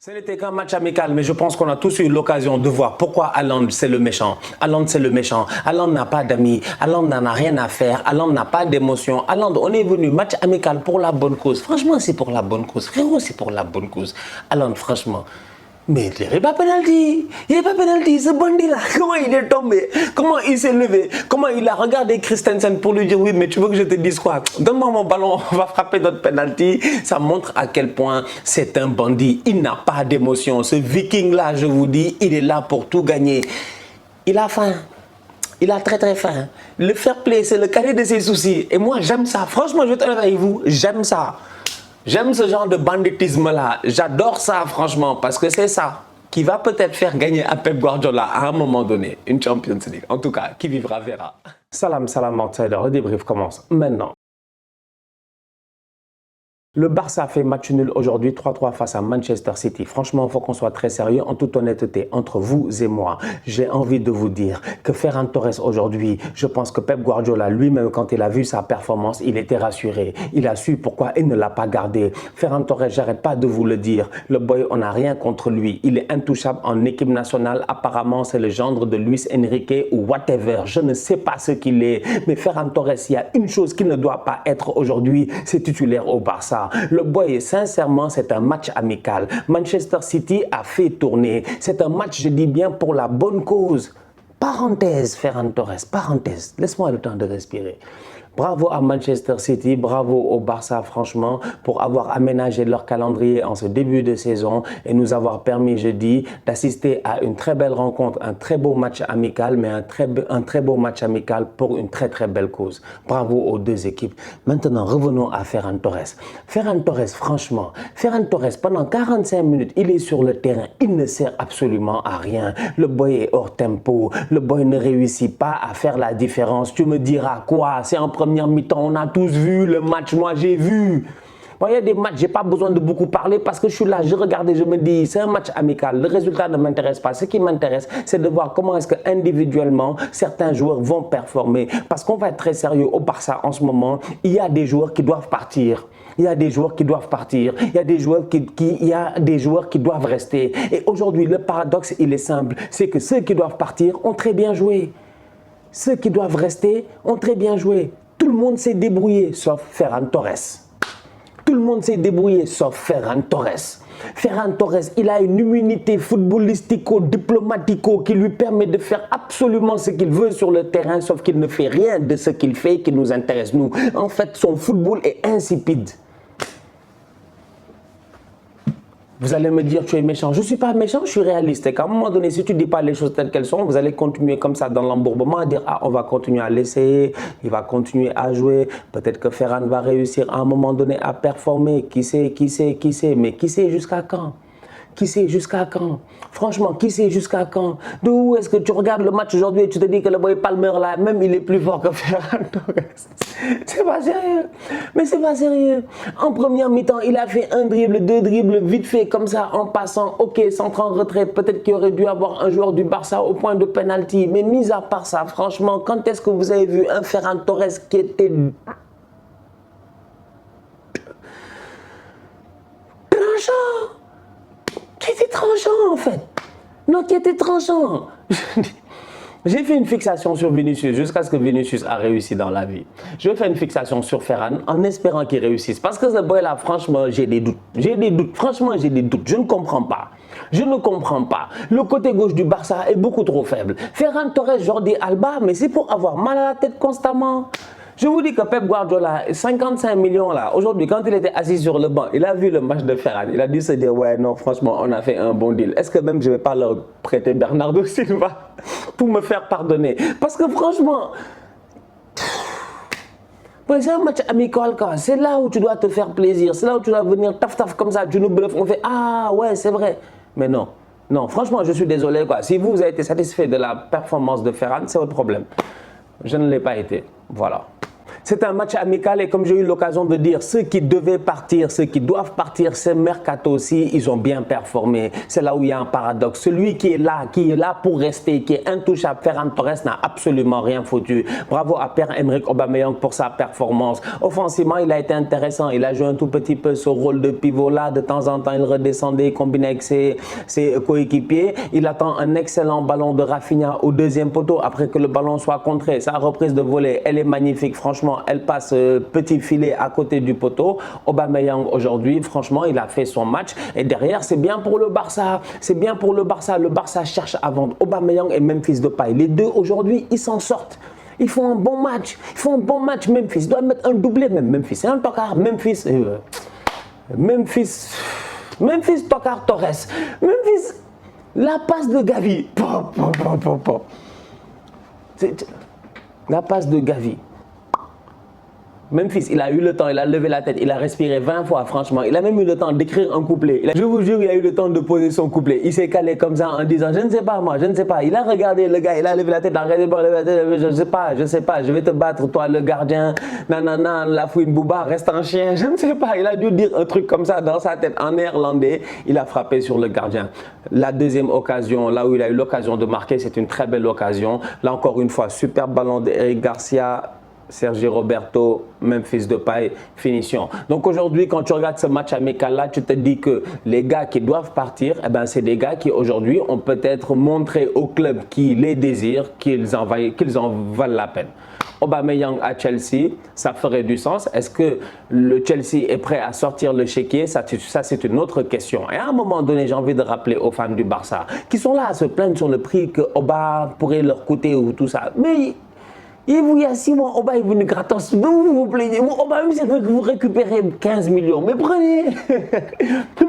Ce n'était qu'un match amical, mais je pense qu'on a tous eu l'occasion de voir pourquoi Haaland c'est le méchant. Haaland c'est le méchant. Haaland n'a pas d'amis. Haaland n'en a rien à faire. Haaland n'a pas d'émotion. Haaland, on est venu match amical pour la bonne cause. Franchement, c'est pour la bonne cause. Frérot, c'est pour la bonne cause. Haaland, franchement. Mais il n'y avait pas pénalty. Il n'y avait pas pénalty. Ce bandit-là, comment il est tombé? Comment il s'est levé? Comment il a regardé Christensen pour lui dire oui, mais tu veux que je te dise quoi? Donne-moi mon ballon, on va frapper notre pénalty. Ça montre à quel point c'est un bandit. Il n'a pas d'émotion. Ce viking-là, je vous dis, il est là pour tout gagner. Il a faim. Il a très faim. Le fair play, c'est le cadet de ses soucis. Et moi, j'aime ça. Franchement, je vais être honnête avec vous, j'aime ça. J'aime ce genre de banditisme-là. J'adore ça, franchement, parce que c'est ça qui va peut-être faire gagner à Pep Guardiola à un moment donné une Champions League. En tout cas, qui vivra verra. Salam, outsider. Le débrief commence maintenant. Le Barça fait match nul aujourd'hui 3-3 face à Manchester City. Franchement, il faut qu'on soit très sérieux. En toute honnêteté, entre vous et moi, j'ai envie de vous dire que Ferran Torres aujourd'hui, je pense que Pep Guardiola lui-même, quand il a vu sa performance, il était rassuré. Il a su pourquoi il ne l'a pas gardé. Ferran Torres, j'arrête pas de vous le dire. Le boy, on n'a rien contre lui. Il est intouchable en équipe nationale. Apparemment, c'est le gendre de Luis Enrique ou whatever. Je ne sais pas ce qu'il est. Mais Ferran Torres, il y a une chose qui ne doit pas être aujourd'hui, c'est titulaire au Barça. Le boy, sincèrement, c'est un match amical. Manchester City a fait tourner. C'est un match, je dis bien, pour la bonne cause. Parenthèse, Ferran Torres, parenthèse. Laisse-moi le temps de respirer. Bravo à Manchester City, bravo au Barça, franchement, pour avoir aménagé leur calendrier en ce début de saison et nous avoir permis, je dis, d'assister à une très belle rencontre, un très beau match amical, mais un très beau match amical pour une très belle cause. Bravo aux deux équipes. Maintenant, revenons à Ferran Torres. Ferran Torres, franchement, Ferran Torres, pendant 45 minutes, il est sur le terrain, il ne sert absolument à rien. Le boy est hors tempo, le boy ne réussit pas à faire la différence. Tu me diras quoi? C'est en première mi-temps, on a tous vu le match, moi j'ai vu. Bon, il y a des matchs, je n'ai pas besoin de beaucoup parler parce que je suis là, je regarde et je me dis, c'est un match amical, le résultat ne m'intéresse pas. Ce qui m'intéresse, c'est de voir comment est-ce que individuellement, certains joueurs vont performer. Parce qu'on va être très sérieux au Barça en ce moment, il y a des joueurs qui doivent partir. Il y a des joueurs qui doivent partir, il y a des joueurs qui doivent rester. Et aujourd'hui, le paradoxe, il est simple, c'est que ceux qui doivent partir ont très bien joué. Ceux qui doivent rester ont très bien joué. Tout le monde s'est débrouillé, sauf Ferran Torres. Tout le monde s'est débrouillé, sauf Ferran Torres. Ferran Torres, il a une immunité footballistico-diplomatico qui lui permet de faire absolument ce qu'il veut sur le terrain, sauf qu'il ne fait rien de ce qu'il fait qui nous intéresse, nous. En fait, son football est insipide. Vous allez me dire, tu es méchant. Je ne suis pas méchant, je suis réaliste. Et qu'à un moment donné, si tu ne dis pas les choses telles qu'elles sont, vous allez continuer comme ça dans l'embourbement à dire, ah, on va continuer à l'essayer, il va continuer à jouer. Peut-être que Ferran va réussir à un moment donné à performer. Qui sait, mais qui sait jusqu'à quand? Qui sait jusqu'à quand? Franchement, qui sait jusqu'à quand? D'où est-ce que tu regardes le match aujourd'hui et tu te dis que le boy Palmer là, même il est plus fort que Ferran Torres? C'est pas sérieux. Mais c'est pas sérieux. En première mi-temps, il a fait un dribble, deux dribbles, vite fait comme ça, en passant. Ok, centre en retrait. Peut-être qu'il aurait dû avoir un joueur du Barça au point de penalty. Mais mis à part ça, franchement, quand est-ce que vous avez vu un Ferran Torres qui était tranchant? Qui était tranchant en fait. Non, qui était tranchant. J'ai fait une fixation sur Vinicius jusqu'à ce que Vinicius a réussi dans la vie. Je fais une fixation sur Ferran en espérant qu'il réussisse. Parce que ce boy là, franchement, j'ai des doutes. J'ai des doutes. Franchement, j'ai des doutes. Je ne comprends pas. Je ne comprends pas. Le côté gauche du Barça est beaucoup trop faible. Ferran Torres, Jordi Alba, mais c'est pour avoir mal à la tête constamment. Je vous dis que Pep Guardiola, 55 millions là, aujourd'hui, quand il était assis sur le banc, il a vu le match de Ferran. Il a dû se dire, ouais, non, franchement, on a fait un bon deal. Est-ce que même je ne vais pas leur prêter Bernardo Silva pour me faire pardonner? Parce que franchement, c'est un match amical, c'est là où tu dois te faire plaisir. C'est là où tu dois venir taf comme ça, tu nous bluffes, on fait, ah ouais, c'est vrai. Mais non, non, franchement, je suis désolé, quoi. Si vous avez été satisfait de la performance de Ferran, c'est votre problème. Je ne l'ai pas été. Voilà. C'est un match amical et comme j'ai eu l'occasion de dire, ceux qui devaient partir, ceux qui doivent partir, c'est mercato aussi, ils ont bien performé. C'est là où il y a un paradoxe. Celui qui est là pour rester, qui est intouchable, Ferran Torres n'a absolument rien foutu. Bravo à Pierre-Emerick Aubameyang pour sa performance. Offensivement, il a été intéressant. Il a joué un tout petit peu ce rôle de pivot là. De temps en temps, il redescendait, combiné avec ses coéquipiers. Il attend un excellent ballon de Rafinha au deuxième poteau après que le ballon soit contré. Sa reprise de volée, elle est magnifique. Franchement, elle passe petit filet à côté du poteau. Aubameyang aujourd'hui, franchement, il a fait son match. Et derrière, c'est bien pour le Barça. C'est bien pour le Barça. Le Barça cherche à vendre Aubameyang et Memphis Depay. Les deux aujourd'hui, ils s'en sortent. Ils font un bon match. Ils font un bon match, Memphis. Ils doivent mettre un doublé même. Memphis, c'est un tocard. Memphis, tocard Torres. Memphis, la passe de Gavi. La passe de Gavi. Memphis, il a eu le temps, il a levé la tête, il a respiré 20 fois, franchement. Il a même eu le temps d'écrire un couplet. Je vous jure, il a eu le temps de poser son couplet. Il s'est calé comme ça en disant, je ne sais pas moi, je ne sais pas. Il a regardé le gars, il a levé la tête, il a regardé, je ne sais pas, je vais te battre, toi le gardien, nanana, la fouine bouba, reste un chien, je ne sais pas. Il a dû dire un truc comme ça dans sa tête en néerlandais. Il a frappé sur le gardien. La deuxième occasion, là où il a eu l'occasion de marquer, c'est une très belle occasion. Là encore une fois, super ballon d'Eric Garcia. Sergi Roberto, Memphis Depay, finition. Donc aujourd'hui, quand tu regardes ce match amical-là, tu te dis que les gars qui doivent partir, eh ben, c'est des gars qui aujourd'hui ont peut-être montré au club qui les désire, qu'ils en valent la peine. Aubameyang à Chelsea, ça ferait du sens. Est-ce que le Chelsea est prêt à sortir le chéquier? Ça c'est une autre question. Et à un moment donné, j'ai envie de rappeler aux fans du Barça qui sont là à se plaindre sur le prix que Aubameyang pourrait leur coûter ou tout ça. Mais il y a 6 mois, Aubameyang est venu gratos. Vous vous plaignez. Aubameyang, c'est vrai que vous récupérez 15 millions. Mais prenez.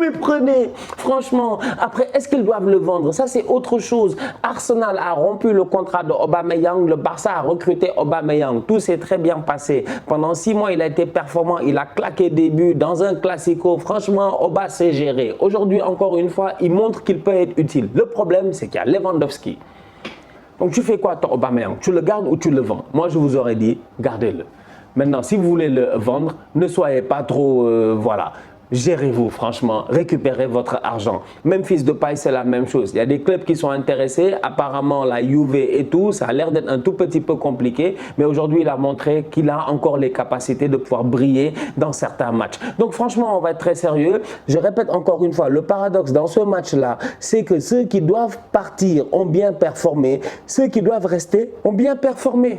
Mais prenez. Franchement. Après, est-ce qu'ils doivent le vendre? Ça, c'est autre chose. Arsenal a rompu le contrat de Aubameyang. Le Barça a recruté Aubameyang. Tout s'est très bien passé. Pendant 6 mois, il a été performant. Il a claqué des buts dans un classico. Franchement, Aubameyang s'est géré. Aujourd'hui, encore une fois, il montre qu'il peut être utile. Le problème, c'est qu'il y a Lewandowski. Donc tu fais quoi ton Aubameyang? Tu le gardes ou tu le vends? Moi je vous aurais dit, gardez-le. Maintenant, si vous voulez le vendre, ne soyez pas trop, voilà. Gérez-vous franchement, récupérez votre argent. Memphis Depay, c'est la même chose. Il y a des clubs qui sont intéressés. Apparemment, la Juve et tout, ça a l'air d'être un tout petit peu compliqué. Mais aujourd'hui, il a montré qu'il a encore les capacités de pouvoir briller dans certains matchs. Donc franchement, on va être très sérieux. Je répète encore une fois, le paradoxe dans ce match-là, c'est que ceux qui doivent partir ont bien performé. Ceux qui doivent rester ont bien performé.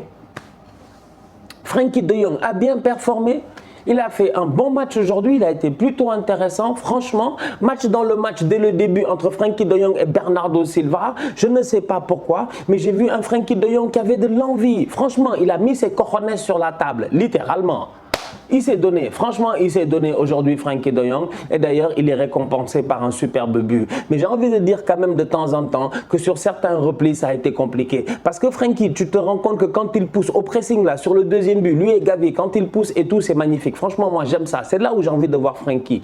Frenkie de Jong a bien performé. Il a fait un bon match aujourd'hui, il a été plutôt intéressant, franchement. Match dans le match dès le début entre Frenkie de Jong et Bernardo Silva. Je ne sais pas pourquoi, mais j'ai vu un Frenkie de Jong qui avait de l'envie. Franchement, il a mis ses cojones sur la table, littéralement. Il s'est donné, franchement, il s'est donné aujourd'hui Frenkie de Jong et d'ailleurs il est récompensé par un superbe but. Mais j'ai envie de dire quand même de temps en temps que sur certains replis ça a été compliqué. Parce que Frenkie, tu te rends compte que quand il pousse au pressing là sur le deuxième but, lui et Gavi, quand il pousse et tout, c'est magnifique. Franchement, moi j'aime ça. C'est là où j'ai envie de voir Frenkie.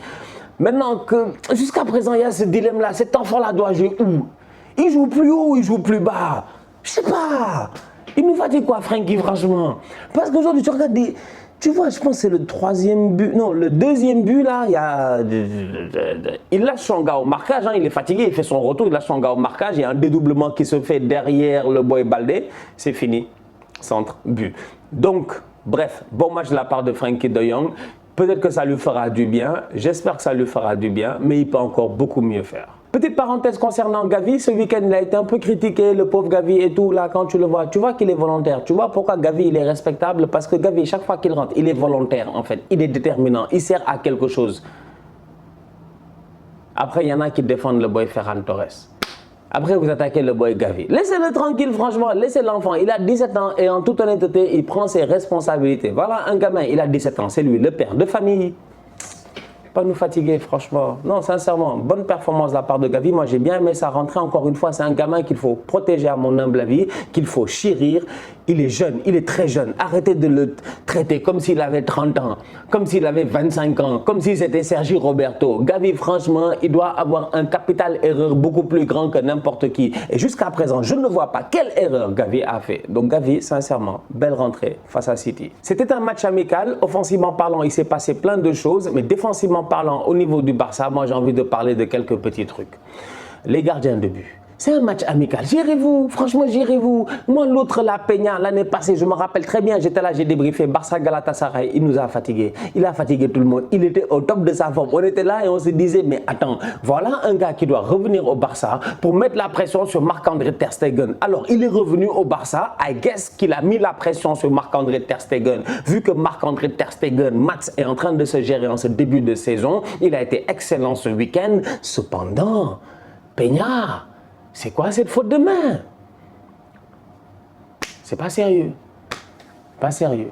Maintenant que jusqu'à présent il y a ce dilemme là, cet enfant là doit jouer où? Il joue plus haut ou il joue plus bas? Je sais pas. Il nous fatigue quoi Frenkie franchement? Parce qu'aujourd'hui tu regardes des... Tu vois, je pense que c'est le troisième but. Non, le deuxième but, là, il lâche son gars au marquage. Hein, il est fatigué, il fait son retour, il lâche son gars au marquage. Il y a un dédoublement qui se fait derrière le boy Baldé. C'est fini. Centre, but. Donc, bref, bon match de la part de Frenkie de Jong. Peut-être que ça lui fera du bien. J'espère que ça lui fera du bien, mais il peut encore beaucoup mieux faire. Petite parenthèse concernant Gavi, ce week-end il a été un peu critiqué, le pauvre Gavi et tout, là quand tu le vois, tu vois qu'il est volontaire. Tu vois pourquoi Gavi il est respectable? Parce que Gavi, chaque fois qu'il rentre, il est volontaire en fait, il est déterminant, il sert à quelque chose. Après, il y en a qui défendent le boy Ferran Torres. Après, vous attaquez le boy Gavi. Laissez-le tranquille, franchement, laissez l'enfant. Il a 17 ans et en toute honnêteté, il prend ses responsabilités. Voilà un gamin, il a 17 ans, c'est lui, le père de famille. Pas nous fatiguer, franchement. Non, sincèrement, bonne performance de la part de Gavi. Moi, j'ai bien aimé sa rentrée. Encore une fois, c'est un gamin qu'il faut protéger à mon humble avis, qu'il faut chérir. Il est jeune, il est très jeune. Arrêtez de le traiter comme s'il avait 30 ans, comme s'il avait 25 ans, comme si c'était Sergi Roberto. Gavi, franchement, il doit avoir un capital erreur beaucoup plus grand que n'importe qui. Et jusqu'à présent, je ne vois pas quelle erreur Gavi a fait. Donc Gavi, sincèrement, belle rentrée face à City. C'était un match amical. Offensivement parlant, il s'est passé plein de choses. Mais défensivement parlant, au niveau du Barça, moi j'ai envie de parler de quelques petits trucs. Les gardiens de but. C'est un match amical. Gérez-vous, franchement, gérez-vous. Moi, l'autre, la Peña, l'année passée, je me rappelle très bien, j'étais là, j'ai débriefé. Barça Galatasaray, il nous a fatigués. Il a fatigué tout le monde. Il était au top de sa forme. On était là et on se disait, mais attends, voilà un gars qui doit revenir au Barça pour mettre la pression sur Marc-André Ter Stegen. Alors, il est revenu au Barça. I guess qu'il a mis la pression sur Marc-André Ter Stegen. Vu que Marc-André Ter Stegen, Mats, est en train de se gérer en ce début de saison, il a été excellent ce week-end. Cependant, Peña, c'est quoi cette faute de main? C'est pas sérieux. Pas sérieux.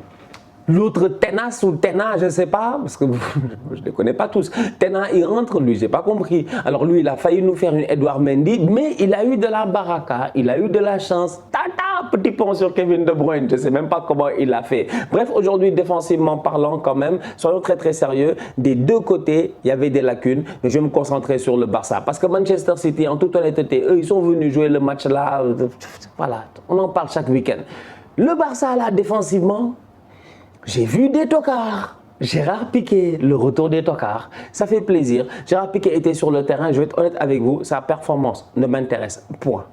L'autre Tenas ou Tena, je ne sais pas, parce que je ne les connais pas tous. Tena, il rentre, lui, je n'ai pas compris. Alors lui, il a failli nous faire une Edouard Mendy, mais il a eu de la baraka, il a eu de la chance. Tata, petit pont sur Kevin De Bruyne, je ne sais même pas comment il l'a fait. Bref, aujourd'hui, défensivement parlant quand même, soyons très très sérieux. Des deux côtés, il y avait des lacunes, mais je vais me concentrer sur le Barça. Parce que Manchester City, en toute honnêteté, eux, ils sont venus jouer le match là. Voilà, on en parle chaque week-end. Le Barça, là, défensivement, j'ai vu des tocards. Gérard Piqué, le retour des tocards, ça fait plaisir. Gérard Piqué était sur le terrain, je vais être honnête avec vous, sa performance ne m'intéresse point.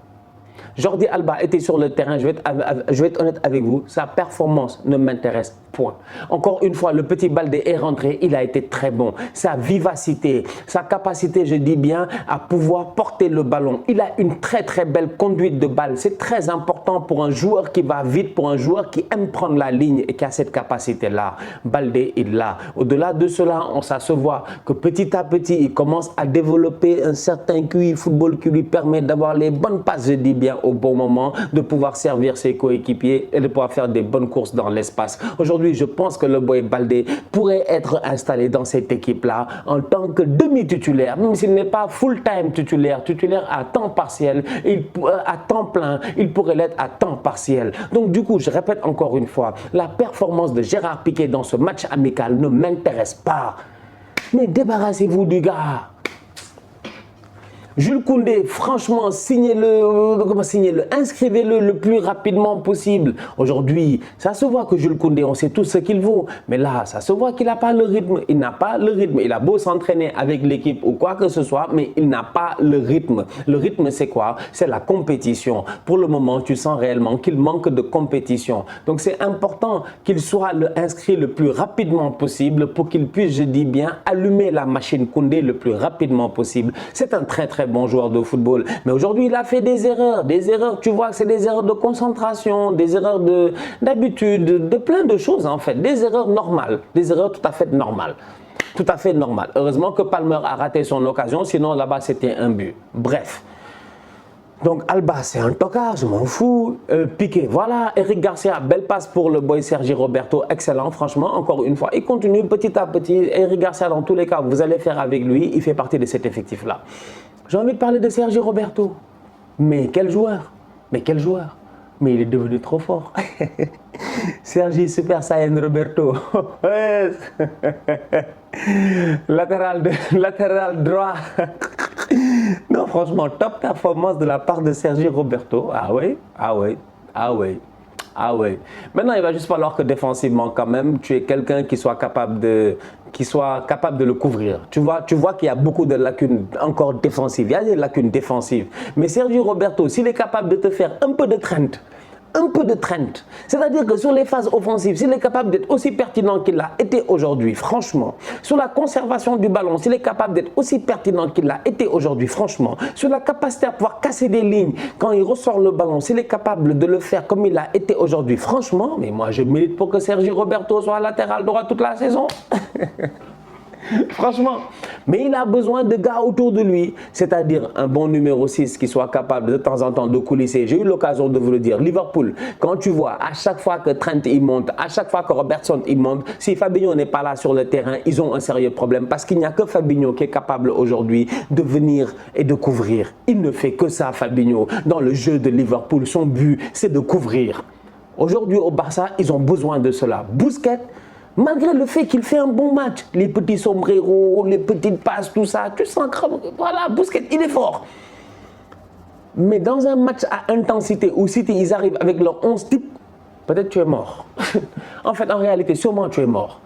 Jordi Alba était sur le terrain, je vais être honnête avec vous, sa performance ne m'intéresse point. Encore une fois, le petit Baldé est rentré, il a été très bon. Sa vivacité, sa capacité, je dis bien, à pouvoir porter le ballon. Il a une très très belle conduite de balle. C'est très important pour un joueur qui va vite, pour un joueur qui aime prendre la ligne et qui a cette capacité-là. Baldé, il l'a. Au-delà de cela, ça se voit que petit à petit, il commence à développer un certain QI football qui lui permet d'avoir les bonnes passes, je dis bien, au bon moment, de pouvoir servir ses coéquipiers et de pouvoir faire des bonnes courses dans l'espace. Aujourd'hui, je pense que le boy Baldé pourrait être installé dans cette équipe-là en tant que demi-titulaire, même s'il n'est pas full-time titulaire, titulaire à temps partiel, à temps plein, il pourrait l'être à temps partiel. Donc du coup, je répète encore une fois, la performance de Gérard Piqué dans ce match amical ne m'intéresse pas. Mais débarrassez-vous du gars. Jules Koundé, franchement, signez-le, inscrivez-le le plus rapidement possible. Aujourd'hui, ça se voit que Jules Koundé, on sait tous ce qu'il vaut. Mais là, ça se voit qu'il n'a pas le rythme. Il n'a pas le rythme. Il a beau s'entraîner avec l'équipe ou quoi que ce soit, mais il n'a pas le rythme. Le rythme, c'est quoi? C'est la compétition. Pour le moment, tu sens réellement qu'il manque de compétition. Donc, c'est important qu'il soit inscrit le plus rapidement possible pour qu'il puisse, je dis bien, allumer la machine Koundé le plus rapidement possible. C'est un très bon joueur de football, mais aujourd'hui il a fait des erreurs, tu vois que c'est des erreurs de concentration, des erreurs d'habitude, de plein de choses en fait, des erreurs normales, des erreurs tout à fait normales. Tout à fait normal. Heureusement que Palmer a raté son occasion, sinon là-bas c'était un but. Bref. Donc Alba, c'est un tocard, je m'en fous. Piqué, voilà. Eric Garcia, belle passe pour le boy Sergi Roberto, excellent, franchement, encore une fois. Il continue petit à petit. Eric Garcia, dans tous les cas, vous allez faire avec lui, il fait partie de cet effectif-là. J'ai envie de parler de Sergi Roberto. Mais quel joueur? Mais quel joueur? Mais il est devenu trop fort. Sergi Super Saiyan Roberto. latéral droit. Non, franchement, top performance de la part de Sergi Roberto. Ah oui, ah oui, ah oui. Ah ouais. Maintenant, il va juste falloir que défensivement, quand même, tu es quelqu'un qui soit capable de le couvrir. Tu vois qu'il y a beaucoup de lacunes encore défensives. Il y a des lacunes défensives. Mais Sergi Roberto, s'il est capable de te faire un peu de trend, c'est-à-dire que sur les phases offensives, s'il est capable d'être aussi pertinent qu'il l'a été aujourd'hui, franchement, sur la conservation du ballon, s'il est capable d'être aussi pertinent qu'il l'a été aujourd'hui, franchement, sur la capacité à pouvoir casser des lignes quand il ressort le ballon, s'il est capable de le faire comme il l'a été aujourd'hui, franchement, mais moi je milite pour que Sergi Roberto soit latéral droit toute la saison. Franchement, mais il a besoin de gars autour de lui, c'est-à-dire un bon numéro 6 qui soit capable de temps en temps de coulisser. J'ai eu l'occasion de vous le dire, Liverpool, quand tu vois à chaque fois que Trent il monte, à chaque fois que Robertson il monte, si Fabinho n'est pas là sur le terrain, ils ont un sérieux problème parce qu'il n'y a que Fabinho qui est capable aujourd'hui de venir et de couvrir. Il ne fait que ça, Fabinho. Dans le jeu de Liverpool, son but, c'est de couvrir. Aujourd'hui, au Barça, ils ont besoin de cela. Busquets, malgré le fait qu'il fait un bon match, les petits sombreros, les petites passes, tout ça, tu sens que voilà, Busquets, il est fort. Mais dans un match à intensité où City, ils arrivent avec leur 11 types, peut-être tu es mort. En fait, en réalité, sûrement tu es mort.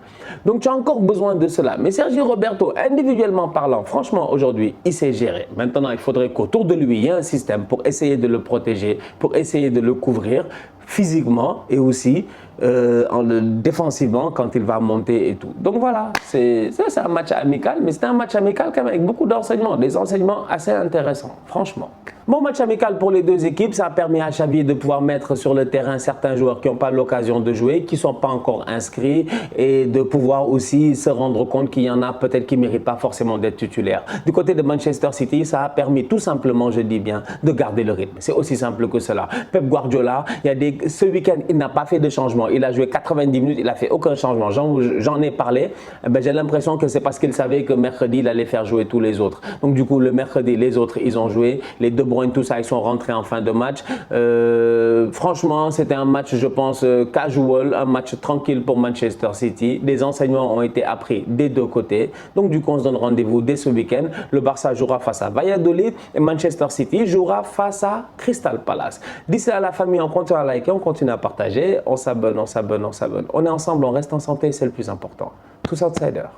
Donc tu as encore besoin de cela. Mais Sergio Roberto, individuellement parlant, franchement, aujourd'hui, il s'est géré. Maintenant, il faudrait qu'autour de lui, il y ait un système pour essayer de le protéger, pour essayer de le couvrir physiquement et aussi défensivement quand il va monter et tout. Donc voilà, c'est un match amical, mais c'est un match amical quand même avec beaucoup d'enseignements, des enseignements assez intéressants, franchement. Bon match amical pour les deux équipes, ça a permis à Xavi de pouvoir mettre sur le terrain certains joueurs qui n'ont pas l'occasion de jouer, qui ne sont pas encore inscrits et de pouvoir aussi se rendre compte qu'il y en a peut-être qui ne méritent pas forcément d'être titulaires. Du côté de Manchester City, ça a permis tout simplement, je dis bien, de garder le rythme. C'est aussi simple que cela. Pep Guardiola, ce week-end, il n'a pas fait de changement. Il a joué 90 minutes, il n'a fait aucun changement. J'en ai parlé. J'ai l'impression que c'est parce qu'il savait que mercredi, il allait faire jouer tous les autres. Donc du coup, le mercredi, les autres, ils ont joué. Les De Bruyne, tout ça, ils sont rentrés en fin de match. Franchement, c'était un match, je pense, casual, un match tranquille pour Manchester City. Des enseignements ont été appris des deux côtés. Donc du coup, on se donne rendez-vous dès ce week-end. Le Barça jouera face à Valladolid et Manchester City jouera face à Crystal Palace. D'ici là, la famille, on continue à liker, on continue à partager. On s'abonne, on s'abonne, on s'abonne. On est ensemble, on reste en santé, c'est le plus important. Tous outsiders.